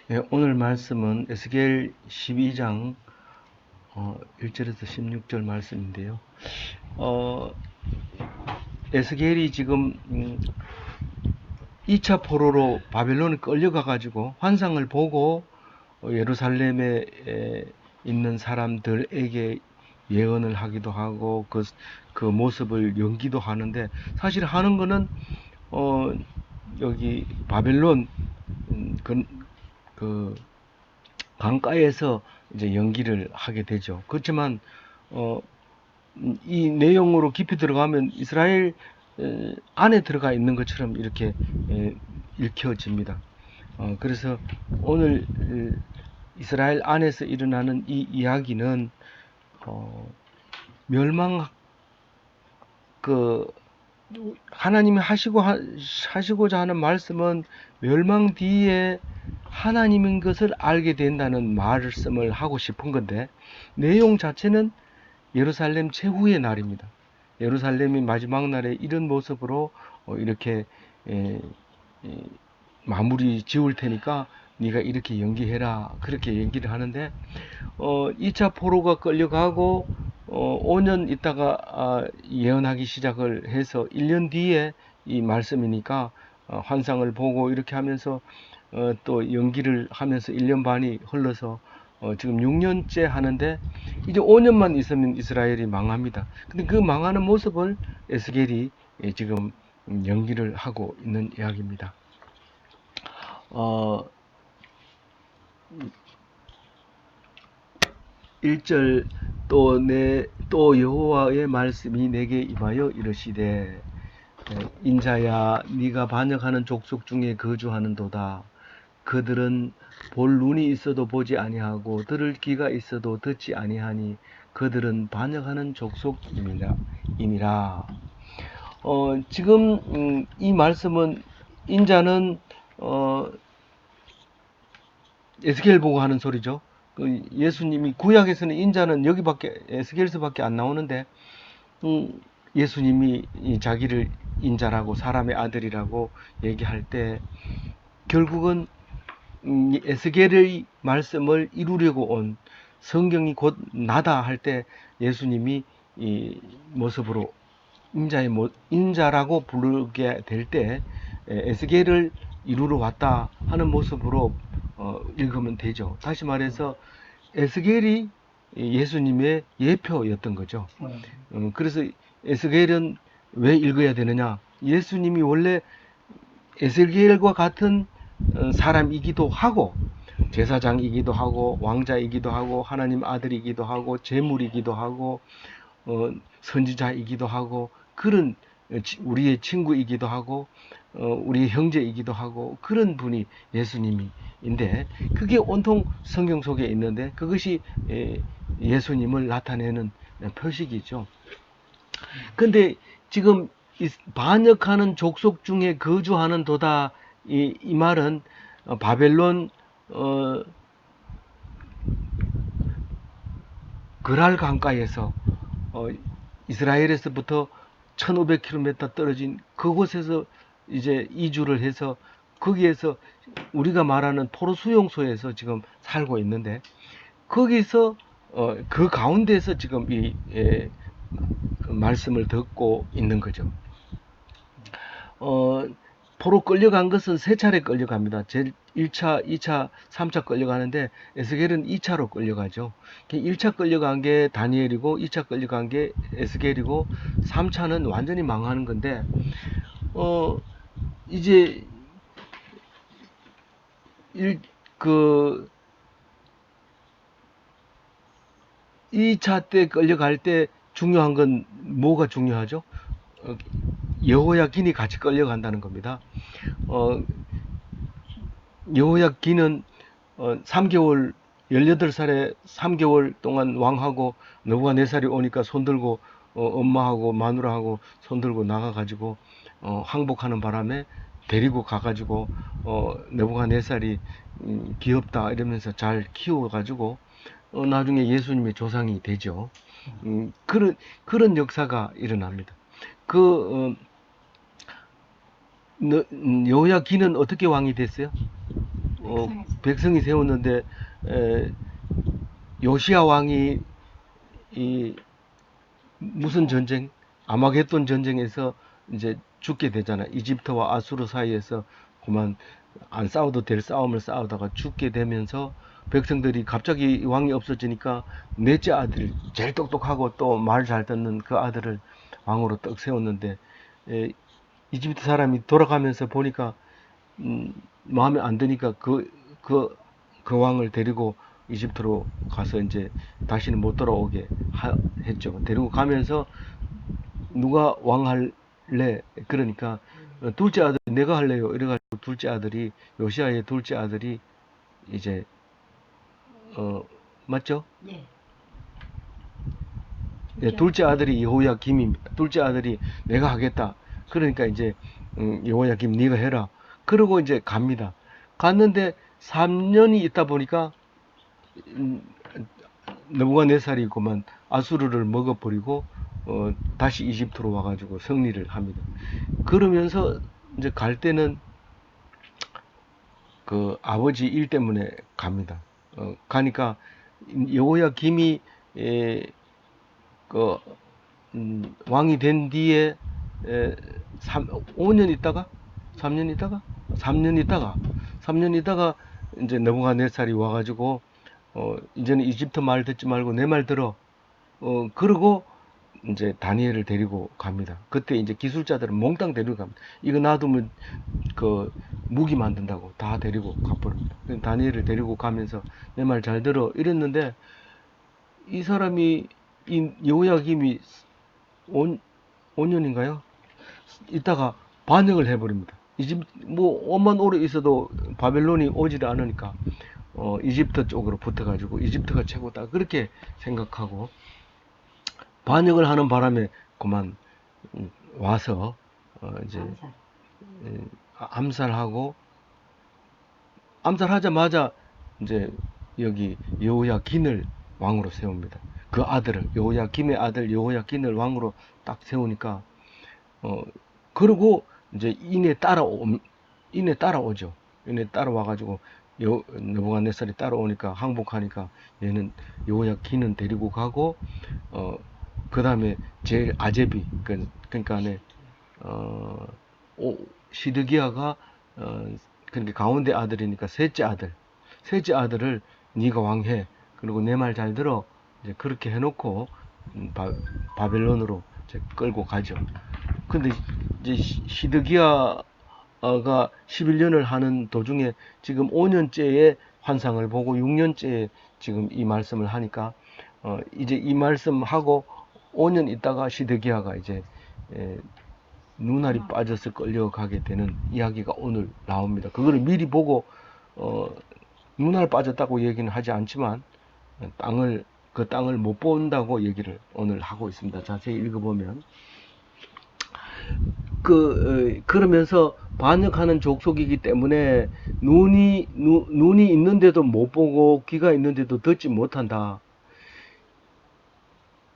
네, 오늘 말씀은 에스겔 12장 1절에서 16절 말씀인데요. 어, 에스겔이 지금 2차 포로로 바벨론에 끌려가가지고 환상을 보고 예루살렘에 있는 사람들에게 예언을 하기도 하고 그 모습을 연기도 하는데, 사실 하는 거는 어, 여기 바벨론 그, 그 강가에서 이제 연기를 하게 되죠. 그렇지만 어, 이 내용으로 깊이 들어가면 이스라엘 안에 들어가 있는 것처럼 이렇게 읽혀집니다. 그래서 오늘 이스라엘 안에서 일어나는 이 이야기는 어, 멸망 그 하나님이 하시고자 하는 말씀은 멸망 뒤에 하나님인 것을 알게 된다는 말씀을 하고 싶은 건데, 내용 자체는 예루살렘 최후의 날입니다. 예루살렘이 마지막 날에 이런 모습으로 이렇게 에, 에, 마무리 지을 테니까 네가 이렇게 연기해라, 그렇게 얘기를 하는데, 2차 포로가 끌려가고 5년 있다가 예언하기 시작을 해서 1년 뒤에 이 말씀이니까 환상을 보고 이렇게 하면서 또 연기를 하면서 1년 반이 흘러서 지금 6년째 하는데, 이제 5년만 있으면 이스라엘이 망합니다. 근데 그 망하는 모습을 에스겔이 지금 연기를 하고 있는 이야기입니다. 어, 1절, 또 여호와의 말씀이 내게 임하여 이르시되, 인자야 네가 반역하는 족속 중에 거주하는도다. 그들은 볼 눈이 있어도 보지 아니하고 들을 귀가 있어도 듣지 아니하니 그들은 반역하는 족속임이라. 지금 이 말씀은 인자는 어, 에스겔 보고 하는 소리죠. 예수님이 구약에서는 인자는 여기밖에 에스겔서밖에 안 나오는데, 음, 예수님이 자기를 인자라고 사람의 아들이라고 얘기할 때 결국은 에스겔의 말씀을 이루려고 온, 성경이 곧 나다 할 때 예수님이 이 모습으로 인자라고 부르게 될 때 에스겔을 이루러 왔다 하는 모습으로 읽으면 되죠. 다시 말해서 에스겔이 예수님의 예표였던 거죠. 그래서 에스겔은 왜 읽어야 되느냐? 예수님이 원래 에스겔과 같은 사람이기도 하고, 제사장이기도 하고, 왕자이기도 하고, 하나님 아들이기도 하고, 제물이기도 하고, 선지자이기도 하고, 그런 우리의 친구이기도 하고, 우리의 형제이기도 하고, 그런 분이 예수님인데, 그게 온통 성경 속에 있는데 그것이 예수님을 나타내는 표식이죠. 근데 지금 반역하는 족속 중에 거주하는 도다, 이 말은 바벨론 어, 그랄 강가에서 어, 이스라엘에서부터 1500km 떨어진 그곳에서 이제 이주를 해서 거기에서 우리가 말하는 포로 수용소에서 지금 살고 있는데, 거기서 그 가운데서 지금 이 그 말씀을 듣고 있는 거죠. 어, 포로 끌려간 것은 세 차례 끌려갑니다. 제 1차, 2차, 3차 끌려가는데 에스겔은 2차로 끌려가죠. 1차 끌려간 게 다니엘이고 2차 끌려간 게 에스겔이고 3차는 완전히 망하는 건데, 어, 이제 일, 그 2차 때 끌려갈 때 중요한 건 뭐가 중요하죠? 어, 여호야긴이 같이 끌려간다는 겁니다. 어, 여호야긴은 3개월 18살에 3개월 동안 왕하고 느부갓네살이 오니까 손들고 엄마하고 마누라하고 손들고 나가가지고 항복하는 바람에 데리고 가가지고 느부갓네살이 귀엽다 이러면서 잘 키워가지고 나중에 예수님의 조상이 되죠. 그런 역사가 일어납니다. 그 여호야긴은 어떻게 왕이 됐어요? 백성이 세웠는데 요시야 왕이 이 무슨 전쟁? 아마겟돈 전쟁에서 이제 죽게 되잖아. 이집트와 아수르 사이에서 그만 안 싸워도 될 싸움을 싸우다가 죽게 되면서 백성들이 갑자기 왕이 없어지니까 넷째 아들, 제일 똑똑하고 또 말 잘 듣는 그 아들을 왕으로 떡 세웠는데 이집트 사람이 돌아가면서 보니까 마음에 안 드니까 그 왕을 데리고 이집트로 가서 이제 다시는 못 돌아오게 했죠. 데리고 가면서 누가 왕 할래? 그러니까 둘째 아들이 내가 할래요. 이래가지고 둘째 아들이 요시아의 둘째 아들이 이제 맞죠? 네. 네, 둘째 아들이 여호야김입니다. 둘째 아들이 내가 하겠다. 그러니까 이제 여호야김 네가 해라. 그러고 이제 갑니다. 갔는데 3년이 있다 보니까 느부갓네살이고만 아수르를 먹어버리고 다시 이집트로 와가지고 승리를 합니다. 그러면서 이제 갈 때는 그 아버지 일 때문에 갑니다. 가니까 여호야김이 그 왕이 된 뒤에 5년 있다가 3년 있다가 3년 있다가 3년 있다가 이제 느부갓네살이 와가지고 이제는 이집트 말 듣지 말고 내 말 들어. 그러고 이제 다니엘을 데리고 갑니다. 그때 이제 기술자들은 몽땅 데리고 갑니다. 이거 놔두면 그 무기 만든다고 다 데리고 가버립니다. 다니엘을 데리고 가면서 내 말 잘 들어 이랬는데 이 사람이 이 여호야김이 5년인가요? 있다가 반역을 해버립니다. 이집 뭐 오만 오래 있어도 바벨론이 오지를 않으니까 이집트 쪽으로 붙어가지고 이집트가 최고다 그렇게 생각하고 반역을 하는 바람에 그만 와서 이제 암살하고 암살하자마자 이제 여기 여호야긴을 왕으로 세웁니다. 그 아들을 여호야김의 아들 여호야긴을 왕으로 딱 세우니까 그러고 이제 인에 따라오죠. 인에 따라와가지고 느부갓네살이 따라오니까 항복하니까 얘는 여호야긴은 데리고 가고 그 다음에 제일 아제비 그러니까 시드기야가 그렇게 가운데 아들이니까 셋째 아들을 네가 왕해. 그리고 내 말 잘 들어. 이제 그렇게 해놓고 바벨론으로 이제 끌고 가죠. 근데 이제 시드기야가 11년을 하는 도중에 지금 5년째의 환상을 보고 6년째에 지금 이 말씀을 하니까 이제 이 말씀하고 5년 있다가 시드기야가 이제 눈알이 빠져서 끌려가게 되는 이야기가 오늘 나옵니다. 그거를 미리 보고 눈알 빠졌다고 얘기는 하지 않지만 그 땅을 못 본다고 얘기를 오늘 하고 있습니다. 자세히 읽어보면 그러면서 반역하는 족속이기 때문에 눈이 있는데도 못 보고 귀가 있는데도 듣지 못한다.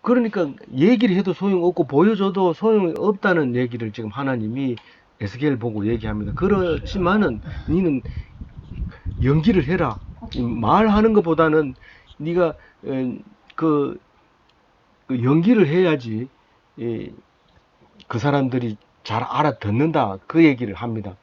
그러니까 얘기를 해도 소용없고 보여줘도 소용이 없다는 얘기를 지금 하나님이 에스겔 보고 얘기합니다. 그렇지만은 니는 연기를 해라. 말하는 것보다는 네가 그 연기를 해야지 그 사람들이 잘 알아듣는다. 그 얘기를 합니다.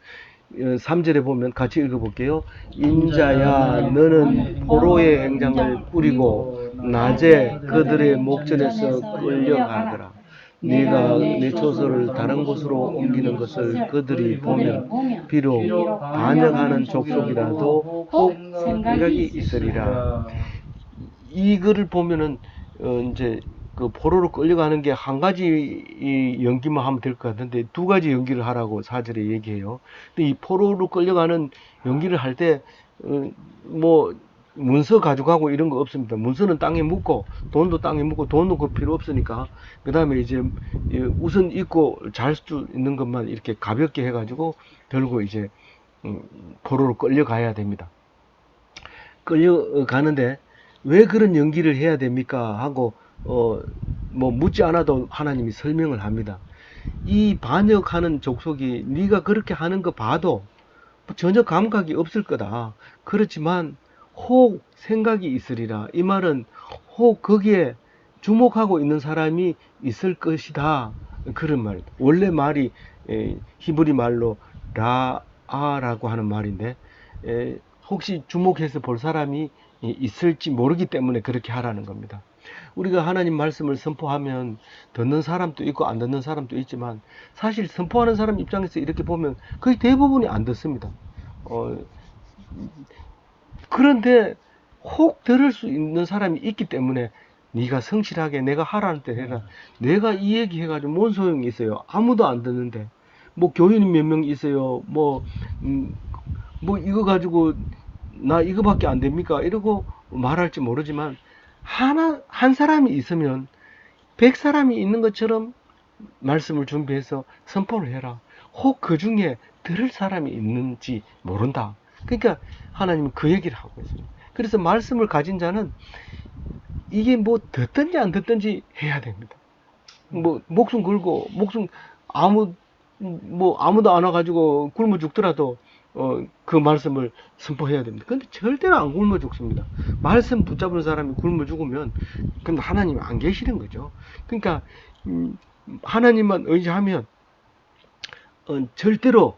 3절에 보면 같이 읽어볼게요. 인자야 너는 포로의 행장을 뿌리고 낮에 그들의 목전에서 끌려가더라. 네가 네 초소를 다른 곳으로 옮기는 것을 그들이 보면 비록 반역하는 족속이라도 혹 생각이 있으리라. 이 글을 보면은 이제 그 포로로 끌려가는 게 한 가지 연기만 하면 될 것 같은데 두 가지 연기를 하라고 4절에 얘기해요. 근데 이 포로로 끌려가는 연기를 할 때 뭐 문서 가져가고 이런 거 없습니다. 문서는 땅에 묻고 돈도 땅에 묻고 돈도 그 필요 없으니까 그 다음에 이제 우선 입고 잘 수 있는 것만 이렇게 가볍게 해가지고 들고 이제 포로로 끌려가야 됩니다. 끌려가는데 왜 그런 연기를 해야 됩니까? 하고 뭐 묻지 않아도 하나님이 설명을 합니다. 이 반역하는 족속이 네가 그렇게 하는 거 봐도 전혀 감각이 없을 거다. 그렇지만 혹 생각이 있으리라. 이 말은 혹 거기에 주목하고 있는 사람이 있을 것이다. 그런 말. 원래 말이 히브리 말로 라아라고 하는 말인데 혹시 주목해서 볼 사람이 있을지 모르기 때문에 그렇게 하라는 겁니다. 우리가 하나님 말씀을 선포하면 듣는 사람도 있고 안 듣는 사람도 있지만 사실 선포하는 사람 입장에서 이렇게 보면 거의 대부분이 안 듣습니다. 어, 그런데 혹 들을 수 있는 사람이 있기 때문에 네가 성실하게 내가 하라는 때 해라. 내가 이 얘기 해가지고 뭔 소용이 있어요. 아무도 안 듣는데. 뭐 교인이 몇 명 있어요. 뭐 이거 가지고 나 이거밖에 안 됩니까? 이러고 말할지 모르지만 한 사람이 있으면 100사람이 있는 것처럼 말씀을 준비해서 선포를 해라. 혹 그 중에 들을 사람이 있는지 모른다. 그러니까 하나님은 그 얘기를 하고 있습니다. 그래서 말씀을 가진 자는 이게 뭐 듣든지 안 듣든지 해야 됩니다. 뭐 목숨 걸고 아무도 안 와가지고 굶어 죽더라도 그 말씀을 선포해야 됩니다. 근데 절대로 안 굶어 죽습니다. 말씀 붙잡은 사람이 굶어 죽으면 그럼 하나님이 안 계시는 거죠. 그러니까 하나님만 의지하면 절대로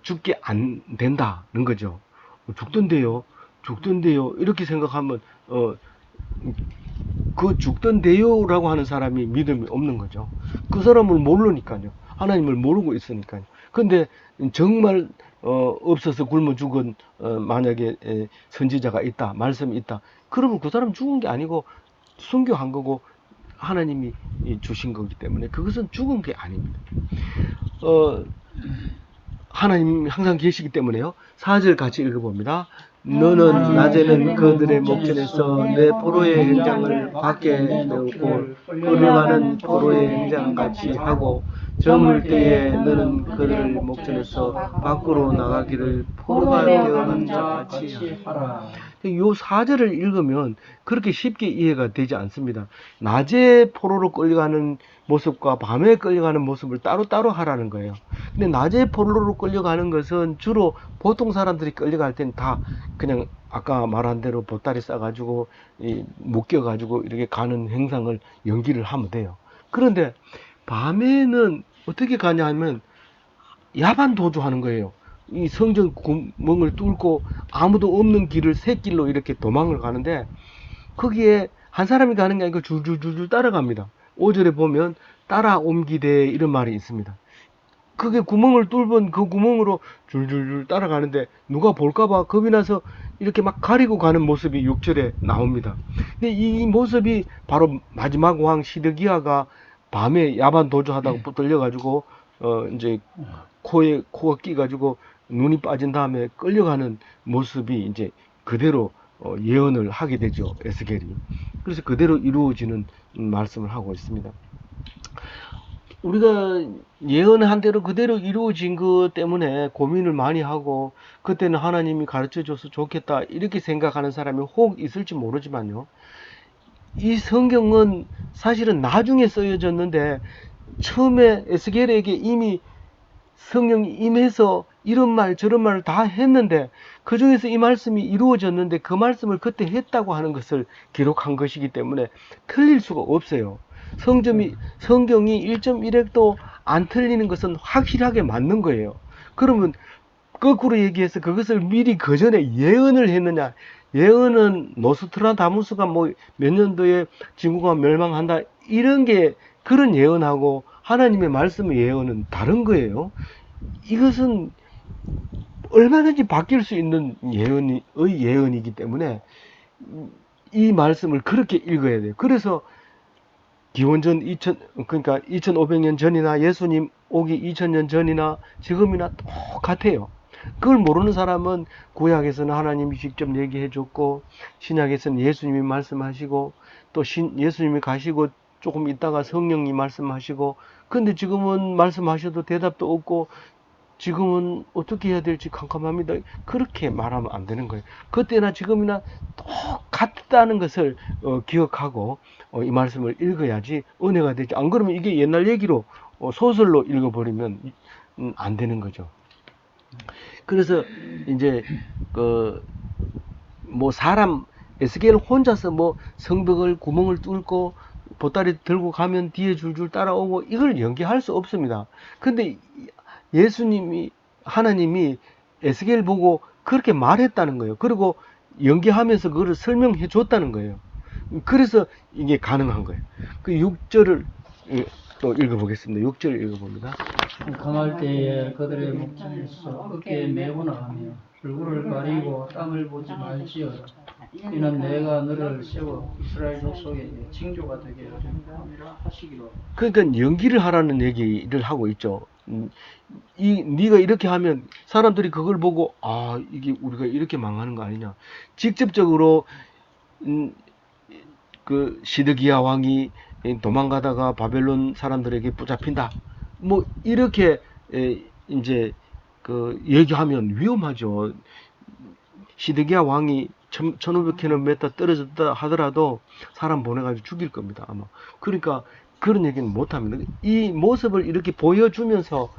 죽게 안 된다는 거죠. 죽던데요 이렇게 생각하면 그 죽던데요라고 하는 사람이 믿음이 없는 거죠. 그 사람을 모르니까요. 하나님을 모르고 있으니까요. 근데 정말 없어서 굶어 죽은 만약에 선지자가 있다, 말씀이 있다. 그러면 그 사람 죽은 게 아니고 순교한 거고 하나님이 주신 거기 때문에 그것은 죽은 게 아닙니다. 하나님 항상 계시기 때문에요. 4절 같이 읽어봅니다. 너는 낮에는 그들의 목전에서 내 포로의 행장을 밖에 내고 끌어가는 포로의 행장같이 하고 저물 때에 너는 그들의 목전에서 밖으로 나가기를 포로가 되어간 자같이 하라. 요 4절을 읽으면 그렇게 쉽게 이해가 되지 않습니다. 낮에 포로로 끌려가는 모습과 밤에 끌려가는 모습을 따로따로 하라는 거예요. 근데 낮에 포로로 끌려가는 것은 주로 보통 사람들이 끌려갈 땐 다 그냥 아까 말한 대로 보따리 싸가지고 묶여가지고 이렇게 가는 행상을 연기를 하면 돼요. 그런데 밤에는 어떻게 가냐 하면 야반 도주하는 거예요. 이 성전 구멍을 뚫고 아무도 없는 길을 샛길로 이렇게 도망을 가는데 거기에 한 사람이 가는 게 아니고 줄줄줄줄 따라갑니다. 5절에 보면 따라옮기되 이런 말이 있습니다. 그게 구멍을 뚫은 그 구멍으로 줄줄줄 따라가는데 누가 볼까봐 겁이 나서 이렇게 막 가리고 가는 모습이 6절에 나옵니다. 근데 이 모습이 바로 마지막 왕 시드기야가 밤에 야반 도주하다가 붙들려가지고 이제 코가 끼가지고 눈이 빠진 다음에 끌려가는 모습이 이제 그대로 예언을 하게 되죠. 에스겔이. 그래서 그대로 이루어지는 말씀을 하고 있습니다. 우리가 예언한 대로 그대로 이루어진 것 때문에 고민을 많이 하고 그때는 하나님이 가르쳐 줘서 좋겠다 이렇게 생각하는 사람이 혹 있을지 모르지만요. 이 성경은 사실은 나중에 쓰여졌는데 처음에 에스겔에게 이미 성령이 임해서 이런 말 저런 말을 다 했는데 그 중에서 이 말씀이 이루어졌는데 그 말씀을 그때 했다고 하는 것을 기록한 것이기 때문에 틀릴 수가 없어요. 성경이 1.1획도 안 틀리는 것은 확실하게 맞는 거예요. 그러면 거꾸로 얘기해서 그것을 미리 그 전에 예언을 했느냐? 예언은 노스트라다무스가 뭐 몇 년도에 지구가 멸망한다 이런 게 그런 예언하고 하나님의 말씀의 예언은 다른 거예요. 이것은 얼마든지 바뀔 수 있는 예언이기 때문에 이 말씀을 그렇게 읽어야 돼요. 그래서 기원전 2000 그러니까 2500년 전이나 예수님 오기 2000년 전이나 지금이나 똑같아요. 그걸 모르는 사람은 구약에서는 하나님이 직접 얘기해 줬고 신약에서는 예수님이 말씀하시고 또 예수님이 가시고 조금 있다가 성령이 말씀하시고 근데 지금은 말씀하셔도 대답도 없고 지금은 어떻게 해야 될지 캄캄합니다. 그렇게 말하면 안 되는 거예요. 그때나 지금이나 똑같다는 것을 기억하고 이 말씀을 읽어야지 은혜가 되지. 안 그러면 이게 옛날 얘기로 소설로 읽어버리면 안 되는 거죠. 그래서 이제 그 뭐 사람 에스겔 혼자서 뭐 성벽을 구멍을 뚫고 보따리 들고 가면 뒤에 줄줄 따라오고 이걸 연기할 수 없습니다. 근데 예수님이 하나님이 에스겔 보고 그렇게 말했다는 거예요. 그리고 연기하면서 그거를 설명해 줬다는 거예요. 그래서 이게 가능한 거예요. 그 6절을 또 읽어보겠습니다. 6절 읽어봅니다. 강할 때에 그들의 목전에서 어깨에 메고 나가며 얼굴을 가리고 땅을 보지 말지어다. 이는 내가 너를 세워 이스라엘 족속에게 징조가 되게 하리라 하시기로. 그러니까 연기를 하라는 얘기를 하고 있죠. 네가 이렇게 하면 사람들이 그걸 보고 이게 우리가 이렇게 망하는 거 아니냐. 직접적으로 그 시드기야 왕이 도망가다가 바벨론 사람들에게 붙잡힌다. 뭐 이렇게 이제 그 얘기하면 위험하죠. 시드기야 왕이 1500km 떨어졌다 하더라도 사람 보내가지고 죽일 겁니다, 아마. 그러니까 그런 얘기는 못 합니다. 이 모습을 이렇게 보여주면서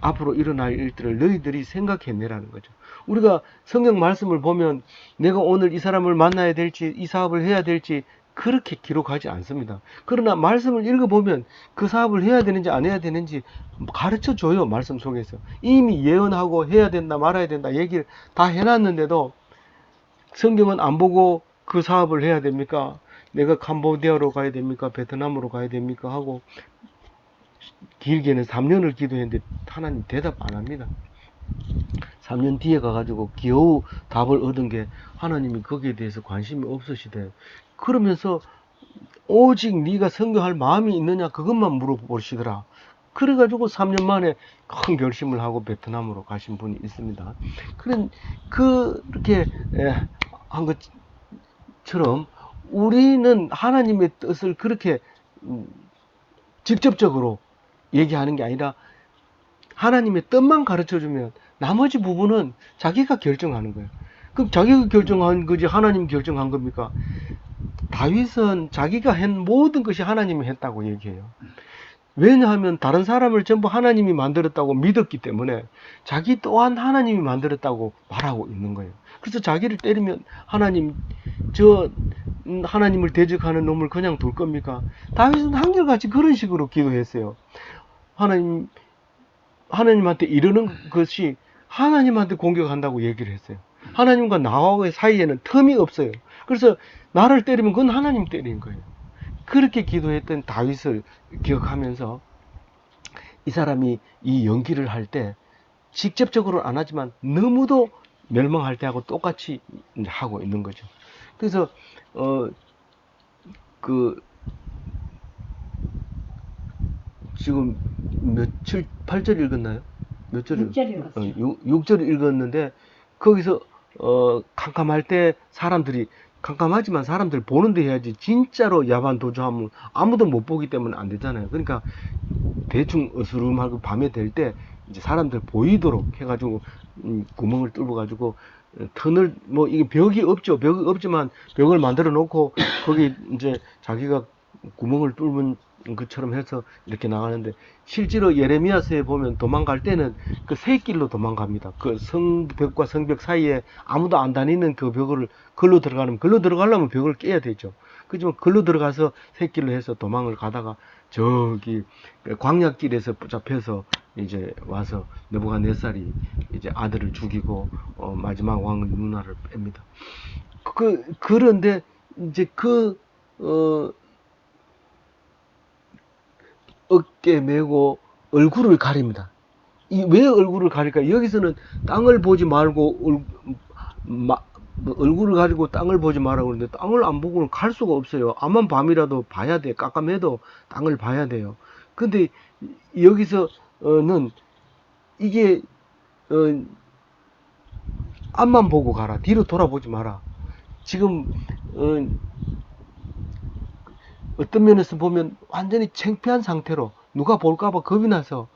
앞으로 일어날 일들을 너희들이 생각해내라는 거죠. 우리가 성경 말씀을 보면 내가 오늘 이 사람을 만나야 될지 이 사업을 해야 될지 그렇게 기록하지 않습니다. 그러나 말씀을 읽어보면 그 사업을 해야 되는지 안 해야 되는지 가르쳐 줘요. 말씀 속에서. 이미 예언하고 해야 된다 말아야 된다 얘기를 다 해놨는데도 성경은 안 보고 그 사업을 해야 됩니까? 내가 캄보디아로 가야 됩니까? 베트남으로 가야 됩니까? 하고 길게는 3년을 기도했는데 하나님 대답 안 합니다. 3년 뒤에 가가지고 겨우 답을 얻은 게 하나님이 거기에 대해서 관심이 없으시대. 그러면서 오직 네가 선교할 마음이 있느냐 그것만 물어보시더라. 그래가지고 3년 만에 큰 결심을 하고 베트남으로 가신 분이 있습니다. 그렇게 한 것처럼 우리는 하나님의 뜻을 그렇게 직접적으로 얘기하는 게 아니라 하나님의 뜻만 가르쳐주면 나머지 부분은 자기가 결정하는 거예요. 그럼 자기가 결정한 거지 하나님 결정한 겁니까? 다윗은 자기가 한 모든 것이 하나님이 했다고 얘기해요. 왜냐하면 다른 사람을 전부 하나님이 만들었다고 믿었기 때문에 자기 또한 하나님이 만들었다고 말하고 있는 거예요. 그래서 자기를 때리면 하나님, 하나님을 대적하는 놈을 그냥 둘 겁니까? 다윗은 한결같이 그런 식으로 기도했어요. 하나님한테 이르는 것이 하나님한테 공격한다고 얘기를 했어요. 하나님과 나와의 사이에는 틈이 없어요. 그래서 나를 때리면 그건 하나님 때리는 거예요. 그렇게 기도했던 다윗을 기억하면서 이 사람이 이 연기를 할 때 직접적으로 안 하지만 너무도 멸망할 때하고 똑같이 하고 있는 거죠. 그래서 지금 8절 읽었나요? 몇 절? 6절 읽었어요. 6절 읽었는데 거기서 캄캄할 때 사람들이 캄캄하지만 사람들 보는데 해야지 진짜로 야반 도주하면 아무도 못 보기 때문에 안 되잖아요. 그러니까 대충 어스름하고 밤에 될 때 이제 사람들 보이도록 해가지고 구멍을 뚫어 가지고 턴을 뭐 이게 벽이 없죠. 벽이 없지만 벽을 만들어 놓고 거기 이제 자기가 구멍을 뚫은 것처럼 해서 이렇게 나가는데 실제로 예레미야서에 보면 도망갈 때는 그 새길로 도망갑니다. 그 성벽과 성벽 사이에 아무도 안 다니는 그 벽을 걸로 들어가려면 벽을 깨야 되죠. 그지만 걸로 들어가서 새길로 해서 도망을 가다가 저기 광야길에서 붙잡혀서 이제 와서 느부갓네살이 이제 아들을 죽이고 마지막 왕의 누나를 뺍니다. 그런데 이제 어깨 메고 얼굴을 가립니다. 왜 얼굴을 가릴까? 여기서는 땅을 보지 말고 얼굴을 가지고 땅을 보지 말라고 그러는데 땅을 안 보고는 갈 수가 없어요. 암만 밤이라도 봐야 돼. 깜깜해도 땅을 봐야 돼요. 근데 여기서는 이게 앞만 보고 가라. 뒤로 돌아보지 마라. 지금 어떤 면에서 보면 완전히 창피한 상태로 누가 볼까봐 겁이 나서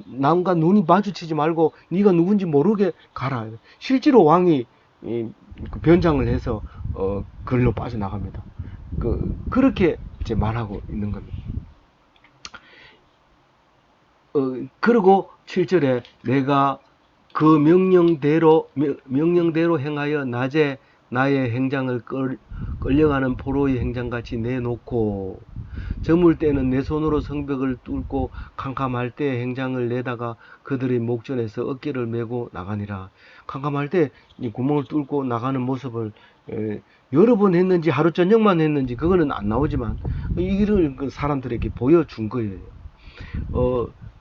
남과 눈이 마주치지 말고 네가 누군지 모르게 가라. 실제로 왕이 그 변장을 해서 글로 빠져나갑니다. 그렇게 이제 말하고 있는 겁니다. 그리고 7절에 내가 그 명령대로 행하여 낮에 나의 행장을 끌려가는 포로의 행장같이 내놓고 저물 때는 내 손으로 성벽을 뚫고 캄캄할 때 행장을 내다가 그들의 목전에서 어깨를 메고 나가니라. 캄캄할 때 이 구멍을 뚫고 나가는 모습을 여러 번 했는지 하루 저녁만 했는지 그거는 안 나오지만 이를 그 사람들에게 보여준 거예요.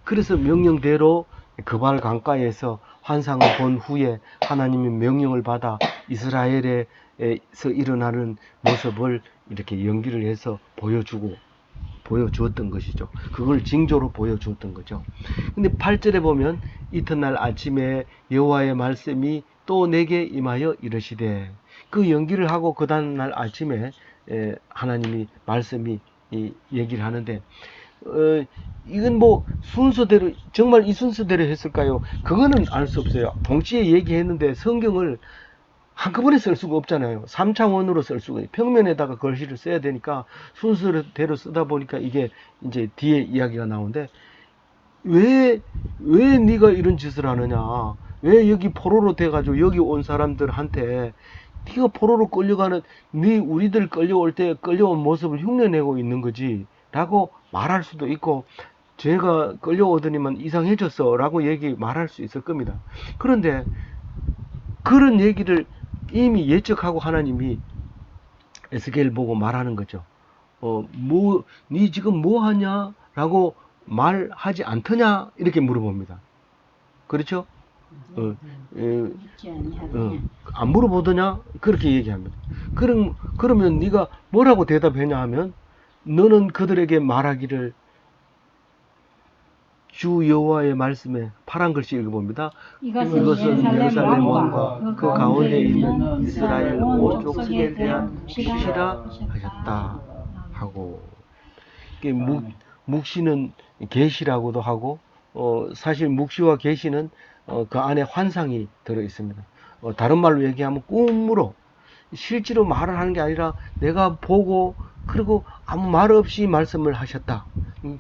그래서 명령대로 그발 강가에서 환상을 본 후에 하나님의 명령을 받아 이스라엘에서 일어나는 모습을 이렇게 연기를 해서 보여주었던 것이죠. 그걸 징조로 보여주었던 거죠. 근데 8절에 보면 이튿날 아침에 여호와의 말씀이 또 내게 임하여 이르시되, 그 연기를 하고 그 다음날 아침에 하나님이 말씀이 얘기를 하는데, 이건 뭐 순서대로 정말 이 순서대로 했을까요? 그거는 알 수 없어요. 동시에 얘기했는데 성경을 한꺼번에 쓸 수가 없잖아요. 3차원으로 쓸 수가, 평면에다가 글씨를 써야 되니까 순서대로 쓰다 보니까 이게 이제 뒤에 이야기가 나오는데, 왜 네가 이런 짓을 하느냐? 왜 여기 포로로 돼가지고 여기 온 사람들한테 네가 포로로 끌려가는, 우리들 끌려올 때 끌려온 모습을 흉내내고 있는 거지 라고 말할 수도 있고, 제가 끌려오더니만 이상해졌어 라고 말할 수 있을 겁니다. 그런데 그런 얘기를 이미 예측하고 하나님이 에스겔 보고 말하는 거죠. 네 지금 뭐 하냐? 라고 말하지 않더냐? 이렇게 물어봅니다. 그렇죠? 안 물어보더냐? 그렇게 얘기합니다. 그러면 네가 뭐라고 대답했냐 하면, 너는 그들에게 말하기를, 주 여호와의 말씀에, 파란 글씨 읽어봅니다. 이것은 예루살렘 왕과 그 가운데 있는 이스라엘 온 족속에 대한 묵시라 하셨다 하고, 이게 묵시는 계시라고도 하고, 사실 묵시와 계시는 그 안에 환상이 들어 있습니다. 다른 말로 얘기하면 꿈으로, 실제로 말을 하는 게 아니라 내가 보고 그리고 아무 말 없이 말씀을 하셨다.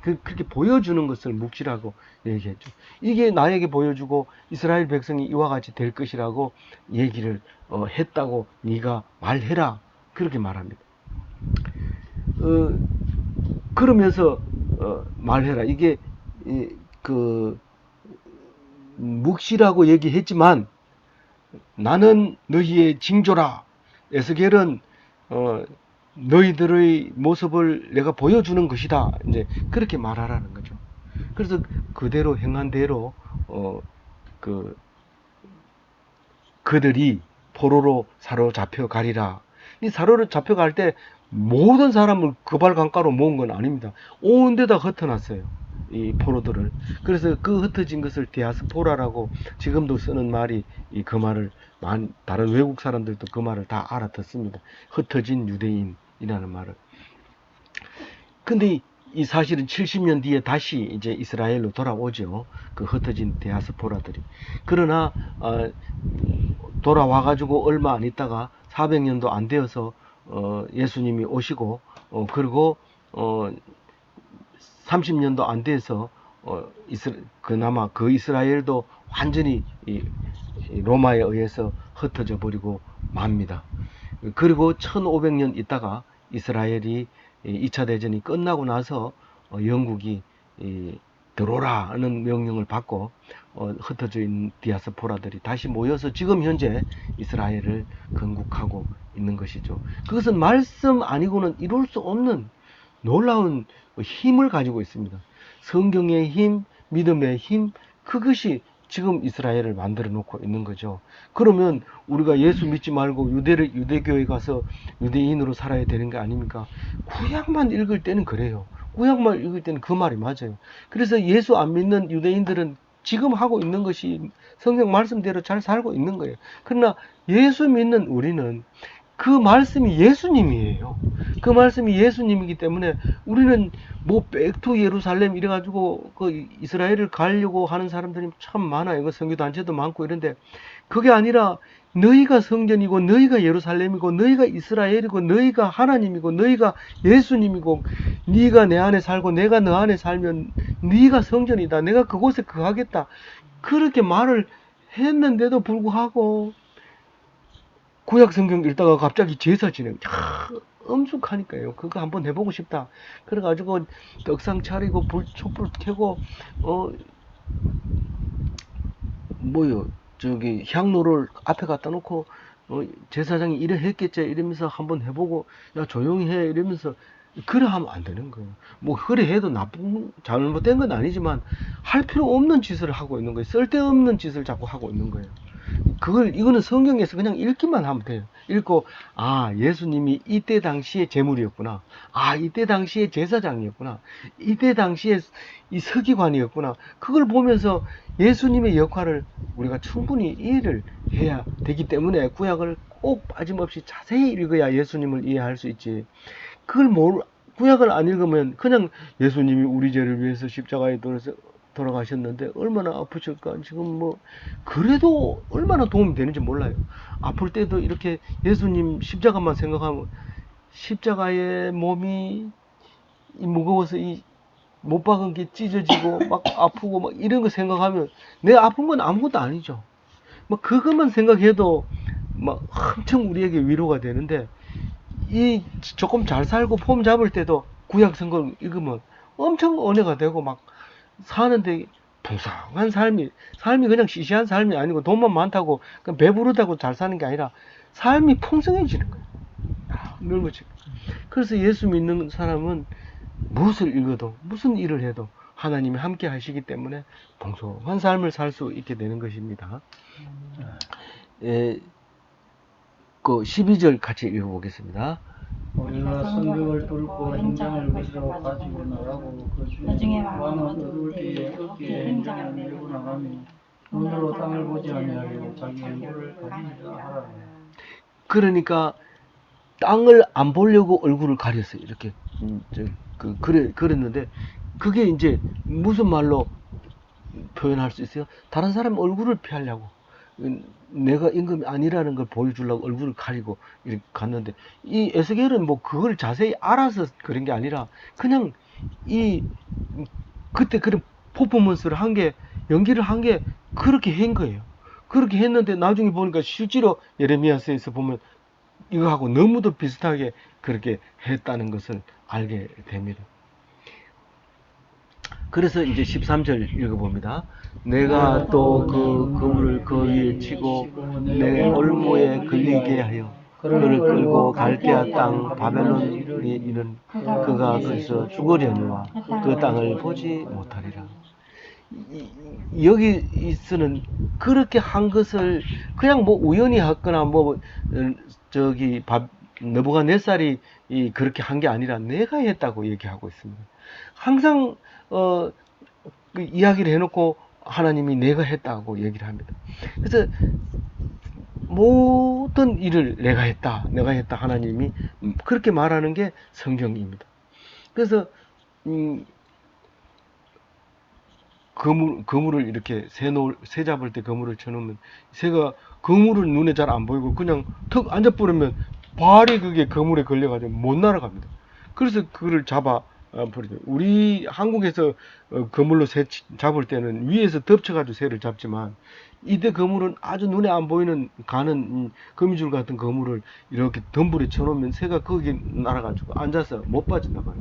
그렇게 보여주는 것을 묵시라고 얘기했죠. 이게 나에게 보여주고 이스라엘 백성이 이와 같이 될 것이라고 얘기를 했다고 네가 말해라. 그렇게 말합니다. 그러면서 말해라. 이게 묵시라고 얘기했지만 나는 너희의 징조라. 에스겔은 너희들의 모습을 내가 보여주는 것이다. 이제 그렇게 말하라는 거죠. 그래서 그대로 행한 대로 그들이 포로로 사로잡혀 가리라. 이 사로잡혀 갈 때 모든 사람을 그발 강가로 모은 건 아닙니다. 온 데다 흩어놨어요. 이 포로들을. 그래서 그 흩어진 것을 디아스포라라고 지금도 쓰는 말이, 그 말을 다른 외국 사람들도 그 말을 다 알아듣습니다. 흩어진 유대인이라는 말을. 근데 이 사실은 70년 뒤에 다시 이제 이스라엘로 돌아오죠. 그 흩어진 디아스포라들이. 그러나 돌아와가지고 얼마 안 있다가 400년도 안 되어서 예수님이 오시고, 그리고 30년도 안 돼서 그나마 그 이스라엘도 완전히 로마에 의해서 흩어져 버리고 맙니다. 그리고 1500년 있다가 이스라엘이 2차 대전이 끝나고 나서 영국이 들어오라는 명령을 받고 흩어져 있는 디아스포라들이 다시 모여서 지금 현재 이스라엘을 건국하고 있는 것이죠. 그것은 말씀 아니고는 이룰 수 없는 놀라운 힘을 가지고 있습니다. 성경의 힘, 믿음의 힘, 그것이 지금 이스라엘을 만들어 놓고 있는 거죠. 그러면 우리가 예수 믿지 말고 유대교에 가서 유대인으로 살아야 되는 게 아닙니까? 구약만 읽을 때는 그래요. 구약만 읽을 때는 그 말이 맞아요. 그래서 예수 안 믿는 유대인들은 지금 하고 있는 것이 성경 말씀대로 잘 살고 있는 거예요. 그러나 예수 믿는 우리는 그 말씀이 예수님이에요. 그 말씀이 예수님이기 때문에 우리는 뭐 백투 예루살렘 이래가지고 그 이스라엘을 가려고 하는 사람들이 참 많아요. 그 선교단체도 많고 이런데, 그게 아니라 너희가 성전이고 너희가 예루살렘이고 너희가 이스라엘이고 너희가 하나님이고 너희가 예수님이고, 네가 내 안에 살고 내가 너 안에 살면 네가 성전이다. 내가 그곳에 거하겠다. 그렇게 말을 했는데도 불구하고 구약 성경 읽다가 갑자기 제사 지내고 엄숙하니까요. 그거 한번 해보고 싶다. 그래가지고 떡상 차리고 촛불 켜고 뭐요 저기 향로를 앞에 갖다 놓고 제사장이 이래 했겠지 이러면서 한번 해보고 야 조용히 해 이러면서 그래 하면 안 되는 거예요. 뭐 그래 해도 나쁜 잘못된 건 아니지만 할 필요 없는 짓을 하고 있는 거예요. 쓸데없는 짓을 자꾸 하고 있는 거예요. 이거는 성경에서 그냥 읽기만 하면 돼요. 읽고, 아, 예수님이 이때 당시에 제물이었구나. 아, 이때 당시에 제사장이었구나. 이때 당시에 이 서기관이었구나. 그걸 보면서 예수님의 역할을 우리가 충분히 이해를 해야 되기 때문에 구약을 꼭 빠짐없이 자세히 읽어야 예수님을 이해할 수 있지. 구약을 안 읽으면 그냥 예수님이 우리 죄를 위해서 십자가에 돌아가셨는데 얼마나 아프실까 지금 뭐 그래도 얼마나 도움이 되는지 몰라요. 아플 때도 이렇게 예수님 십자가만 생각하면 십자가의 몸이 무거워서 이 못 박은 게 찢어지고 막 아프고 막 이런 거 생각하면 내 아픈 건 아무것도 아니죠. 막 그것만 생각해도 막 엄청 우리에게 위로가 되는데 이 조금 잘 살고 폼 잡을 때도 구약 성경 읽으면 엄청 은혜가 되고 막 사는데 풍성한 삶이 그냥 시시한 삶이 아니고 돈만 많다고 그냥 배부르다고 잘 사는 게 아니라 삶이 풍성해지는 거예요. 넓어지고. 그래서 예수 믿는 사람은 무엇을 읽어도 무슨 일을 해도 하나님이 함께 하시기 때문에 풍성한 삶을 살 수 있게 되는 것입니다. 그 12절 같이 읽어보겠습니다. 우리가 성벽을 뚫고 행장을 그대로 가지고 나가고 그 중에 왕은 어두울 때에 어깨에 행장을 메고 나가며 눈으로 땅을 보지 아니하고 자기 얼굴을 가리리라 하라. 그러니까 땅을 안 보려고 얼굴을 가렸어요. 이렇게 그랬는데 그게 이제 무슨 말로 표현할 수 있어요? 다른 사람 얼굴을 피하려고 내가 임금이 아니라는 걸 보여주려고 얼굴을 가리고 이렇게 갔는데 이 에스겔은 뭐 그걸 자세히 알아서 그런 게 아니라 그냥 이 그때 그런 퍼포먼스를 한 게 연기를 한 게 그렇게 한 거예요. 그렇게 했는데 나중에 보니까 실제로 예레미야서에서 보면 이거하고 너무도 비슷하게 그렇게 했다는 것을 알게 됩니다. 그래서 이제 13절 읽어봅니다. 내가 또 그 그물을 그 위에 치고 내 올무에 걸리게 하여 그를 끌고 갈대아 땅 바벨론에 이른 그가 거기서 죽으려니와 그 땅을 보지 못하리라. 여기서는 그렇게 한 것을 그냥 뭐 우연히 했거나 뭐 저기 느부갓네살이 그렇게 한 게 아니라 내가 했다고 얘기하고 있습니다. 항상 그 이야기를 해놓고 하나님이 내가 했다고 얘기를 합니다. 그래서 모든 일을 내가 했다 하나님이 그렇게 말하는 게 성경입니다. 그래서 그물을 이렇게 새 잡을 때 그물을 쳐놓으면 새가 그물을 눈에 잘 안 보이고 그냥 턱 앉아버리면 발이 그게 그물에 걸려가지고 못 날아갑니다. 그래서 그를 잡아 버리죠. 우리 한국에서 그물로 새 잡을 때는 위에서 덮쳐가지고 새를 잡지만 이때 그물은 아주 눈에 안 보이는 가는 거미줄 같은 그물을 이렇게 덤불에 쳐놓으면 새가 거기 날아가지고 앉아서 못 빠져나가요.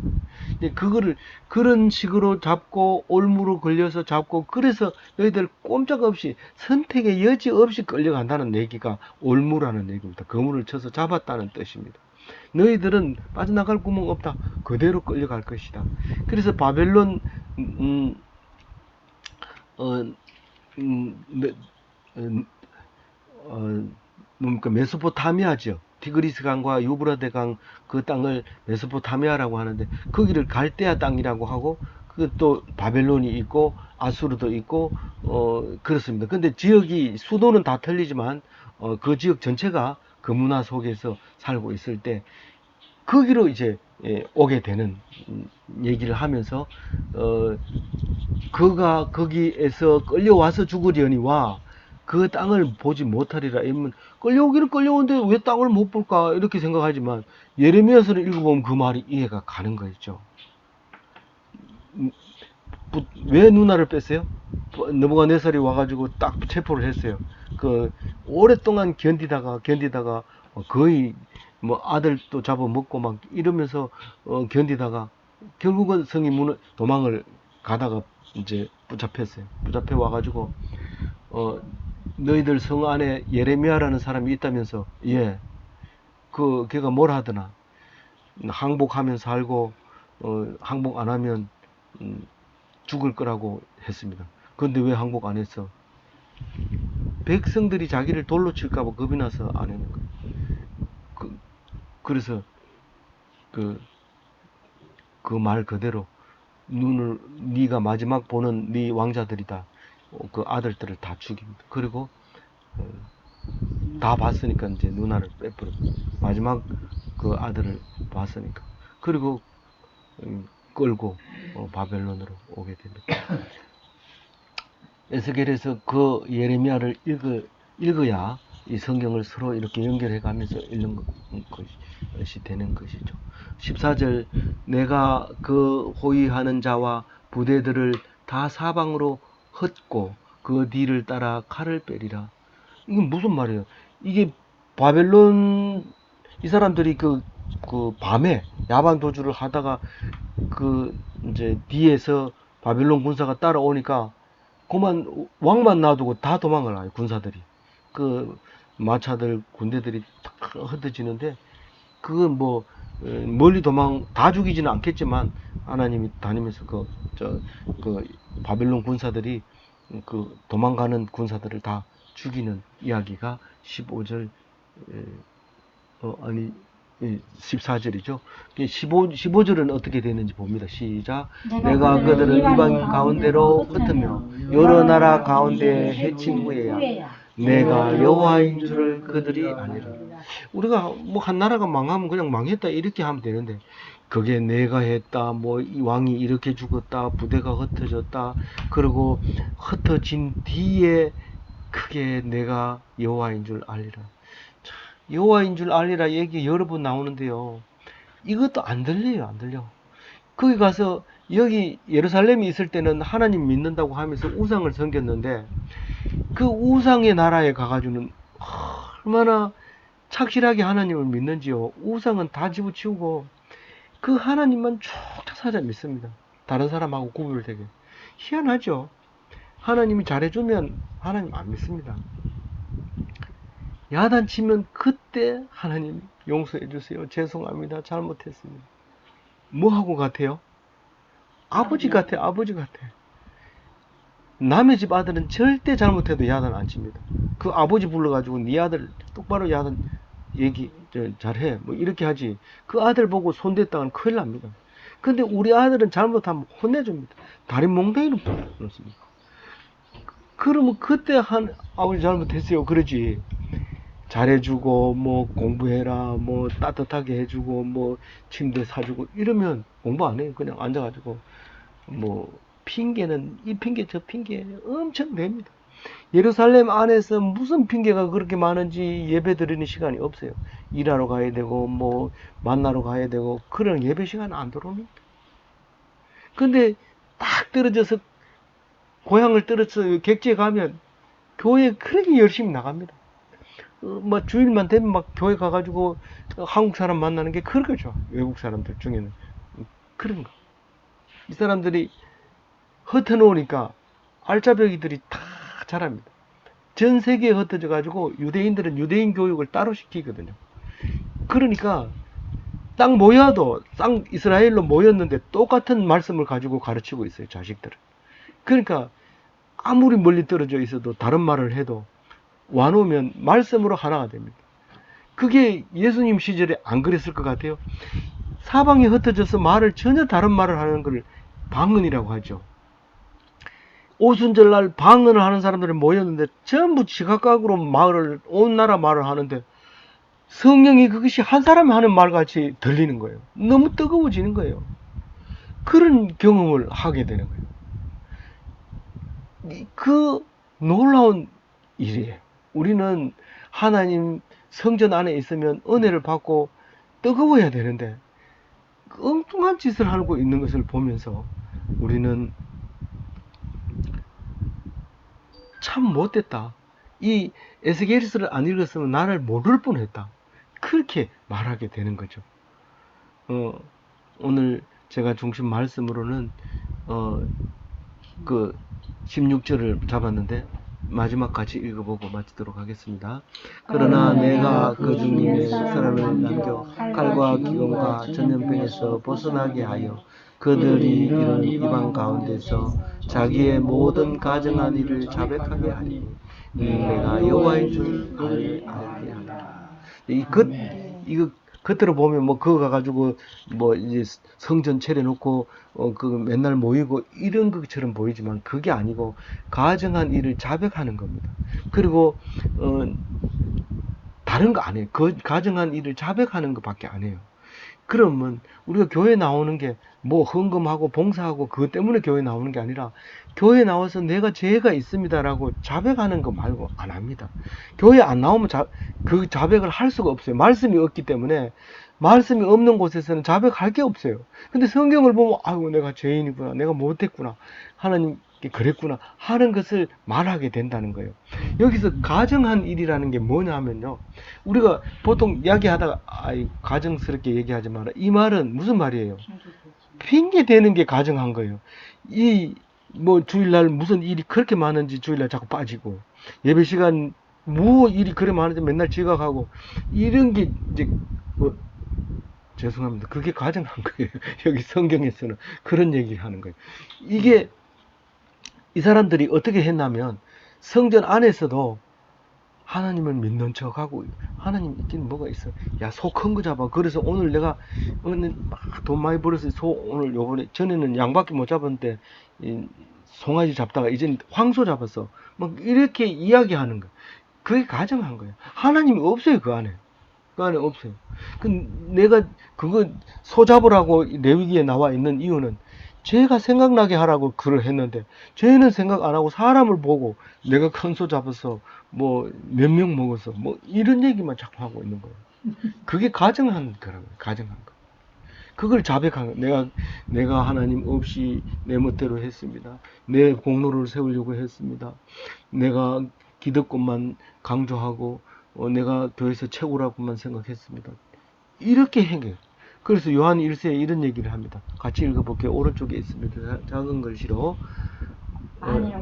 그거를 그런 식으로 잡고 올무로 걸려서 잡고 그래서 너희들 꼼짝없이 선택의 여지 없이 끌려간다는 얘기가 올무라는 얘기입니다. 그물을 쳐서 잡았다는 뜻입니다. 너희들은 빠져나갈 구멍 없다. 그대로 끌려갈 것이다. 그래서 바벨론 뭡니까 메소포타미아죠. 티그리스 강과 유브라데 강 그 땅을 메소포타미아라고 하는데 거기를 갈대아 땅이라고 하고 그또 바벨론이 있고 아수르도 있고 그렇습니다. 근데 지역이 수도는 다 틀리지만 그 지역 전체가 그 문화 속에서 살고 있을 때 거기로 이제 오게 되는 얘기를 하면서 그가 거기에서 끌려와서 죽으려니와 그 땅을 보지 못하리라. 이러면 끌려오기는 끌려오는데 왜 땅을 못 볼까 이렇게 생각하지만 예레미야서를 읽어보면 그 말이 이해가 가는 거죠. 왜 누나를 뺐어요? 느부갓네살이 와가지고 딱 체포를 했어요. 그 오랫동안 견디다가 거의 뭐 아들도 잡아먹고 막 이러면서 견디다가 결국은 도망을 가다가 이제 붙잡혔어요. 붙잡혀 와가지고 너희들 성 안에 예레미야라는 사람이 있다면서. 예. 걔가 뭘 하더나 항복하면 살고 항복 안 하면 음, 죽을 거라고 했습니다. 그런데 왜 항복 안 했어? 백성들이 자기를 돌로 칠까봐 겁이 나서 안 했는 거예요. 그래서 그 말 그대로 네가 마지막 보는 네 왕자들이다. 그 아들들을 다 죽입니다. 그리고 다 봤으니까 이제 누나를 빼버려. 마지막 그 아들을 봤으니까. 그리고 끌고 바벨론으로 오게 됩니다. 에스겔에서 그 예레미야를 읽어야 이 성경을 서로 이렇게 연결해 가면서 읽는 것이 되는 것이죠. 14절 내가 그 호위하는 자와 부대들을 다 사방으로 흩고 그 뒤를 따라 칼을 빼리라. 이게 무슨 말이에요? 이게 바벨론 이 사람들이 그 밤에 야반 도주를 하다가 이제 뒤에서 바벨론 군사가 따라오니까 그만 왕만 놔두고 다 도망을 가요. 군사들이 그 마차들 군대들이 탁 흩어지는데 그건 뭐 멀리 도망 다 죽이지는 않겠지만 하나님이 다니면서 그 바벨론 군사들이 그 도망가는 군사들을 다 죽이는 이야기가 15절 아니 14절이죠. 15절은 어떻게 되는지 봅니다. 시작. 내가 그들을 이방 가운데로 흩으며 여러 나라 가운데 해친 후에야 내가 여호와인 줄을 그들이 아니라. 우리가 뭐 한 나라가 망하면 그냥 망했다 이렇게 하면 되는데 그게 내가 했다, 뭐 이 왕이 이렇게 죽었다, 부대가 흩어졌다, 그리고 흩어진 뒤에 그게 내가 여호와인 줄 알리라. 여호와인 줄 알리라 얘기 여러 번 나오는데요. 이것도 안 들려요, 안 들려. 거기 가서 여기 예루살렘에 있을 때는 하나님 믿는다고 하면서 우상을 섬겼는데 그 우상의 나라에 가가지고는 얼마나 착실하게 하나님을 믿는지요. 우상은 다 집어치우고 그 하나님만 쭉 찾아 믿습니다. 다른 사람하고 구별되게. 희한하죠. 하나님이 잘해주면 하나님 안 믿습니다. 야단치면 그때 하나님 용서해 주세요. 죄송합니다. 잘못했습니다. 뭐하고 같아요? 아버지 같아, 아버지 같아. 남의 집 아들은 절대 잘못해도 야단 안 칩니다. 그 아버지 불러가지고 네 아들 똑바로 야단 얘기 잘해 뭐 이렇게 하지. 그 아들 보고 손댔다가는 큰일 납니다. 근데 우리 아들은 잘못하면 혼내줍니다. 다리 몽둥이로 그렇습니다. 그러면 그때 아버지 잘못했어요 그러지. 잘해주고 뭐 공부해라 뭐 따뜻하게 해주고 뭐 침대 사주고 이러면 공부 안 해요. 그냥 앉아가지고 뭐 핑계는 이 핑계 저 핑계 엄청 됩니다. 예루살렘 안에서 무슨 핑계가 그렇게 많은지 예배 드리는 시간이 없어요. 일하러 가야 되고 뭐 만나러 가야 되고 그런 예배 시간 안 들어옵니다. 근데 딱 떨어져서 고향을 떨어져서 객지에 가면 교회 그렇게 열심히 나갑니다. 뭐 주일만 되면 막 교회 가가지고 한국 사람 만나는 게 그렇게 좋아. 외국 사람들 중에는 그런 거. 이 사람들이 흩어놓으니까 알짜배기들이 다 자랍니다. 전 세계에 흩어져 가지고 유대인들은 유대인 교육을 따로 시키거든요. 그러니까 딱 모여도 딱 이스라엘로 모였는데 똑같은 말씀을 가지고 가르치고 있어요. 자식들은. 그러니까 아무리 멀리 떨어져 있어도 다른 말을 해도 와놓으면 말씀으로 하나가 됩니다. 그게 예수님 시절에 안 그랬을 것 같아요. 사방에 흩어져서 전혀 다른 말을 하는 걸 방언이라고 하죠. 오순절날 방언을 하는 사람들이 모였는데 전부 지각각으로 온 나라 말을 하는데 성령이 그것이 한 사람이 하는 말같이 들리는 거예요. 너무 뜨거워지는 거예요. 그런 경험을 하게 되는 거예요. 그 놀라운 일이에요. 우리는 하나님 성전 안에 있으면 은혜를 받고 뜨거워야 되는데 엉뚱한 짓을 하고 있는 것을 보면서 우리는 참 못됐다. 이 에스겔서를 안 읽었으면 나를 모를 뻔했다. 그렇게 말하게 되는 거죠. 오늘 제가 중심 말씀으로는 그 16절을 잡았는데 마지막 같이 읽어보고 마치도록 하겠습니다. 그러나 내가 그 주님의 사람을 남겨 칼과 기근과 전염병에서 벗어나게 하여 그들이 이런 이방 가운데서 자기의 모든 가정한 일을 자백하게 하니 내가 여호와인 줄 알게 하리라. 이거 겉으로 보면 뭐 그거 가가지고 뭐 이제 성전 차려놓고 그 맨날 모이고 이런 것처럼 보이지만 그게 아니고 가정한 일을 자백하는 겁니다. 그리고 다른 거 안 해요. 그 가정한 일을 자백하는 것밖에 안 해요. 그러면 우리가 교회 나오는 게 뭐 헌금하고 봉사하고 그것 때문에 교회 나오는 게 아니라 교회 나와서 내가 죄가 있습니다라고 자백하는 거 말고 안 합니다. 교회 안 나오면 그 자백을 할 수가 없어요. 말씀이 없기 때문에 말씀이 없는 곳에서는 자백할 게 없어요. 근데 성경을 보면 아이고 내가 죄인이구나, 내가 못했구나, 하나님께 그랬구나 하는 것을 말하게 된다는 거예요. 여기서 가정한 일이라는 게 뭐냐면요, 우리가 보통 이야기하다가 가정스럽게 얘기하지 마라, 이 말은 무슨 말이에요? 핑계 대는 게 가정한 거예요. 뭐 주일날 무슨 일이 그렇게 많은지 주일날 자꾸 빠지고, 예배 시간 뭐 일이 그래 많은지 맨날 지각하고, 이런 게 이제 뭐 죄송합니다. 그게 가정한 거예요. 여기 성경에서는 그런 얘기를 하는 거예요. 이게 이 사람들이 어떻게 했냐면 성전 안에서도 하나님을 믿는 척하고, 하나님 있긴 뭐가 있어, 야 소 큰 거 잡아, 그래서 오늘 내가 막 돈 많이 벌어서 소 오늘 요번에, 전에는 양밖에 못 잡았는데 송아지 잡다가 이제는 황소 잡았어, 뭐 이렇게 이야기하는 거, 그게 가정한 거예요. 하나님이 없어요. 그 안에 없어요. 내가 그거 소 잡으라고 레위기에 나와 있는 이유는 죄가 생각나게 하라고 글을 했는데, 죄는 생각 안 하고 사람을 보고 내가 큰 소 잡아서 뭐 몇 명 먹어서 뭐 이런 얘기만 자꾸 하고 있는 거예요. 그게 가정한 거라고요. 가정한 거. 그걸 자백한 거. 내가 하나님 없이 내 멋대로 했습니다. 내 공로를 세우려고 했습니다. 내가 기득권만 강조하고 내가 교회에서 최고라고만 생각했습니다. 이렇게 행해. 그래서 요한 1세에 이런 얘기를 합니다. 같이 읽어볼게요. 오른쪽에 있습니다. 작은 글씨로.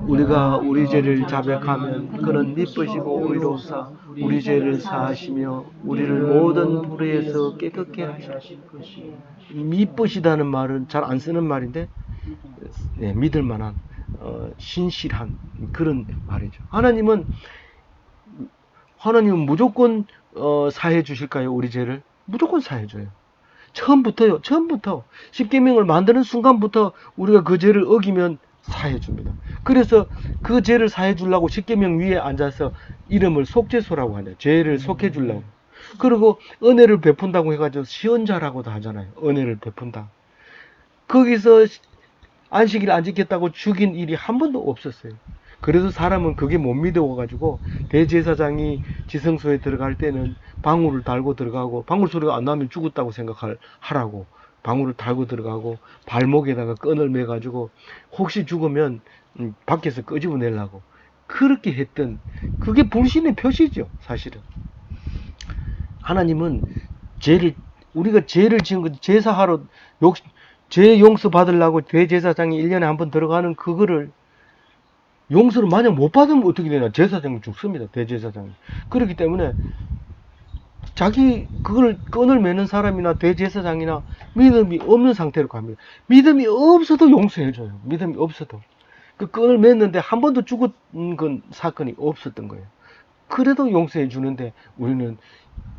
우리가 우리 죄를 자백하면 그는 미쁘시고 의로우사 우리 죄를 사하시며 우리를 모든 불의에서 깨끗게 하실 것이요. 미쁘시다는 말은 잘 안 쓰는 말인데, 네, 믿을 만한 신실한 그런 말이죠. 하나님은 무조건 사해 주실까요? 우리 죄를 무조건 사해 줘요. 처음부터요. 처음부터 십계명을 만드는 순간부터 우리가 그 죄를 어기면 사해 줍니다. 그래서 그 죄를 사해 주려고 십계명 위에 앉아서 이름을 속죄소라고 하냐. 죄를 속해 주려고. 그리고 은혜를 베푼다고 해가지고 시언자라고도 하잖아요. 은혜를 베푼다. 거기서 안식일 안 지켰다고 죽인 일이 한 번도 없었어요. 그래서 사람은 그게 못 믿어가지고 대제사장이 지성소에 들어갈 때는 방울을 달고 들어가고, 방울 소리가 안 나면 죽었다고 하라고 방울을 달고 들어가고, 발목에다가 끈을 매가지고 혹시 죽으면 밖에서 끄집어내려고 그렇게 했던, 그게 불신의 표시죠. 사실은 하나님은 우리가 죄를 지은 거 제사하러 죄 용서 받으려고 대제사장이 1년에 한 번 들어가는 그거를 용서를 만약 못 받으면 어떻게 되나? 제사장이 죽습니다. 대제사장이. 그렇기 때문에 그걸 끈을 매는 사람이나 대제사장이나 믿음이 없는 상태로 갑니다. 믿음이 없어도 용서해줘요. 믿음이 없어도. 그 끈을 맸는데 한 번도 죽은 사건이 없었던 거예요. 그래도 용서해 주는데 우리는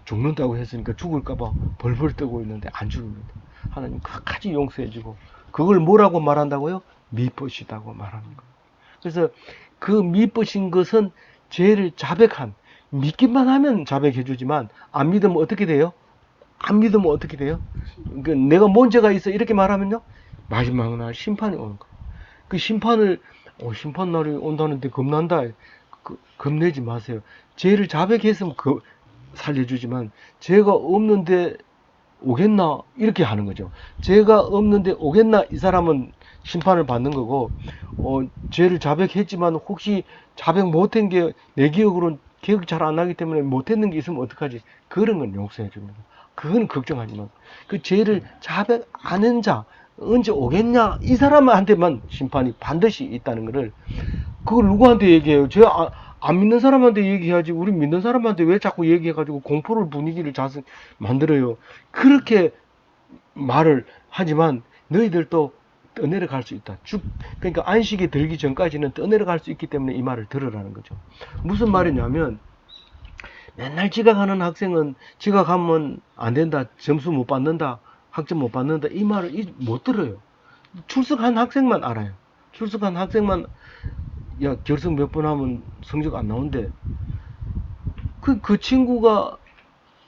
죽는다고 했으니까 죽을까봐 벌벌 떠고 있는데 안 죽습니다. 하나님 끝까지 용서해주고, 그걸 뭐라고 말한다고요? 미쁘시다고 말하는 거예요. 그래서 그 미쁘신 것은 죄를 자백한, 믿기만 하면 자백해주지만 안 믿으면 어떻게 돼요? 안 믿으면 어떻게 돼요? 내가 뭔 죄가 있어 이렇게 말하면요, 마지막 날 심판이 오는 거예요. 그 심판 날이 온다는데 겁난다. 겁내지 마세요. 죄를 자백했으면 살려주지만 죄가 없는데 오겠나 이렇게 하는 거죠. 죄가 없는데 오겠나 이 사람은 심판을 받는 거고, 죄를 자백했지만 혹시 자백 못한 게 내 기억으로는 기억 잘 안 나기 때문에 못했는 게 있으면 어떡하지? 그런 건 용서해 줍니다. 그건 걱정하지 마. 그 죄를 자백 안 한 자 언제 오겠냐 이 사람한테만 심판이 반드시 있다는 거를, 그걸 누구한테 얘기해요? 안 믿는 사람한테 얘기해야지. 우리 믿는 사람한테 왜 자꾸 얘기해가지고 공포를 분위기를 만들어요? 그렇게 말을 하지만 너희들도 떠내려갈 수 있다. 그러니까 안식이 들기 전까지는 떠내려갈 수 있기 때문에 이 말을 들으라는 거죠. 무슨 말이냐면, 맨날 지각하는 학생은 지각하면 안 된다, 점수 못 받는다, 학점 못 받는다 이 말을 못 들어요. 출석한 학생만 알아요. 출석한 학생만, 야 결석 몇 번 하면 성적 안 나온대. 그 친구가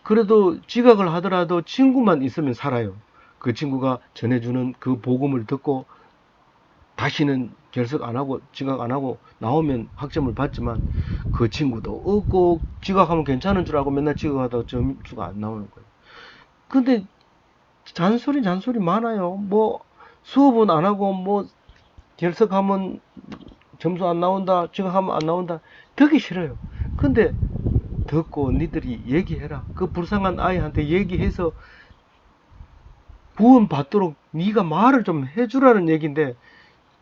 그래도 지각을 하더라도 친구만 있으면 살아요. 그 친구가 전해주는 그 복음을 듣고 다시는 결석 안 하고 지각 안 하고 나오면 학점을 받지만, 그 친구도 없고 지각하면 괜찮은 줄 알고 맨날 지각하다가 점수가 안 나오는 거예요. 근데 잔소리 많아요. 뭐 수업은 안 하고 뭐 결석하면 점수 안 나온다, 지각하면 안 나온다. 듣기 싫어요. 근데 듣고 니들이 얘기해라. 그 불쌍한 아이한테 얘기해서 구원 받도록 네가 말을 좀 해주라는 얘기인데,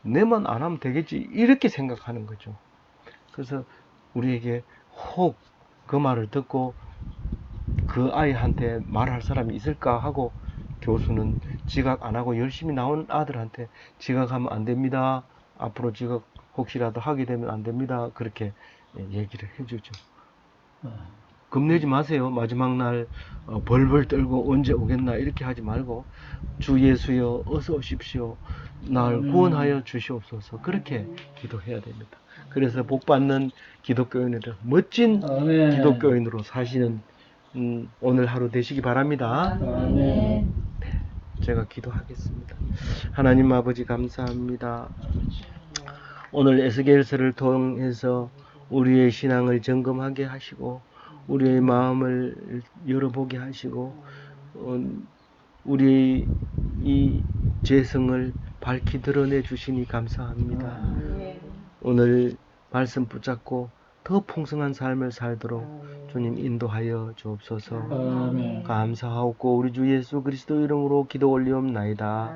내만 안 하면 되겠지 이렇게 생각하는 거죠. 그래서 우리에게 혹 그 말을 듣고 그 아이한테 말할 사람이 있을까 하고, 교수는 지각 안 하고 열심히 나온 아들한테 지각하면 안 됩니다. 앞으로 지각 혹시라도 하게 되면 안 됩니다. 그렇게 얘기를 해주죠. 겁내지 마세요. 마지막 날 벌벌 떨고 언제 오겠나 이렇게 하지 말고, 주 예수여 어서 오십시오. 날 구원하여 주시옵소서. 그렇게 기도해야 됩니다. 그래서 복받는 기독교인으로, 멋진 아멘. 기독교인으로 사시는 오늘 하루 되시기 바랍니다. 아멘. 제가 기도하겠습니다. 하나님 아버지 감사합니다. 오늘 에스겔서를 통해서 우리의 신앙을 점검하게 하시고 우리의 마음을 열어보게 하시고 우리의 이 죄성을 밝히 드러내 주시니 감사합니다. 오늘 말씀 붙잡고 더 풍성한 삶을 살도록 주님 인도하여 주옵소서. 아멘. 감사하옵고 우리 주 예수 그리스도 이름으로 기도 올리옵나이다.